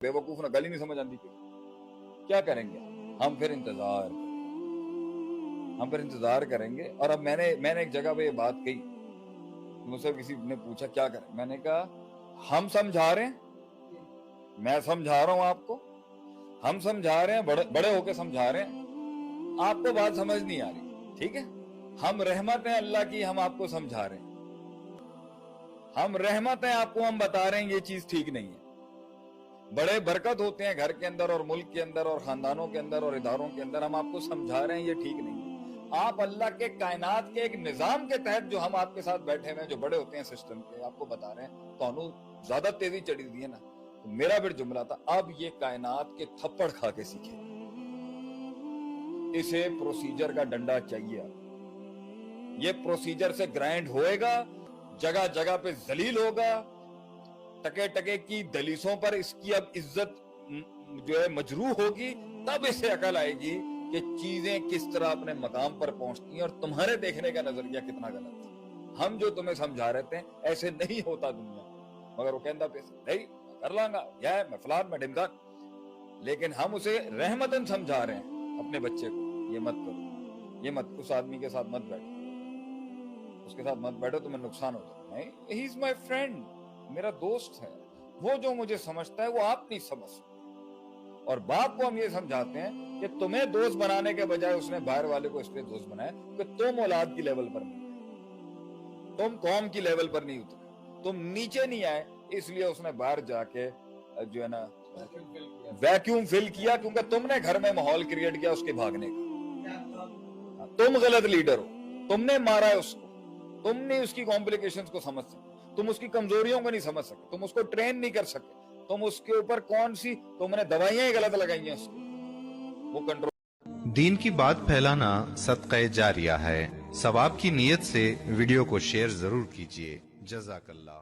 बेवकूफ ना गल ही नहीं समझ आती क्या करेंगे हम फिर इंतजार करेंगे। और अब मैंने एक जगह पे ये बात कही, मुझसे किसी ने पूछा क्या करें, मैंने कहा हम समझा रहे हैं, मैं समझा रहा हूं आपको, हम समझा रहे हैं, बड़े होके समझा रहे हैं, आपको बात समझ नहीं आ रही, ठीक है। हम रहमत है अल्लाह की, हम आपको समझा रहे हैं, हम रहमत है आपको, हम बता रहे हैं ये चीज ठीक नहीं है। बड़े बरकत होते हैं घर के अंदर और मुल्क के अंदर और खानदानों के अंदर और इदारों के अंदर, हम आपको समझा रहे हैं ये ठीक नहीं है। आप अल्लाह के कायनात के एक निजाम के तहत जो हम आपके साथ बैठे हुए हैं, जो बड़े होते हैं सिस्टम के, आपको बता रहे हैं तो ज्यादा तेजी चढ़ी दी है ना। तो मेरा भी जुमला था, अब ये कायनात के थप्पड़ खा के सीखे, इसे प्रोसीजर का डंडा चाहिए। ये प्रोसीजर से ग्राइंड होएगा, जगह जगह पे जलील होगा, टके टके की दलीसों पर इसकी अब इज्जत जो है मजरूह होगी, तब इसे अकल आएगी कि चीजें किस तरह अपने मकाम पर पहुंचती हैं और तुम्हारे देखने का नजरिया कितना गलत है। हम जो तुम्हें समझा रहे थे ऐसे नहीं होता दुनिया, मगर वो कहता पैसे नहीं कर लांगा, यह मैं फलान मैं ढिमकान, लेकिन हम उसे रहमतन समझा रहे हैं अपने बच्चे को, ये मत करो, ये मत, उस आदमी के साथ मत बैठो, उसके साथ मत बैठो, तुम्हें नुकसान हो जाए। नहीं, ही इज माई फ्रेंड, मेरा दोस्त है, वो जो मुझे समझता है वो आप नहीं समझ। और बाप को हम ये समझाते हैं कि तुम्हें दोस्त बनाने के बजाय उसने बाहर वाले को इसलिए दोस्त बनाया कि तुम औलाद की लेवल पर नहीं, तुम कौम की लेवल पर नहीं उतरे, तुम नीचे नहीं आए, इसलिए उसने बाहर जाके जो है ना वैक्यूम फिल किया, क्योंकि तुमने घर में माहौल क्रिएट किया उसके भागने का। तुम गलत लीडर हो, तुमने मारा है उसको, तुमने उसकी कॉम्प्लिकेशंस को समझ सके, तुम उसकी कमजोरियों को नहीं समझ सके, तुम उसको ट्रेन नहीं कर सके, तुम उसके ऊपर कौन सी तुमने दवाइयां ही गलत लगाई हैं उसको, वो कंट्रोल। दीन की बात फैलाना सदक़े जारिया है। सवाब की नीयत से वीडियो को शेयर जरूर कीजिए। जज़ाकल्लाह।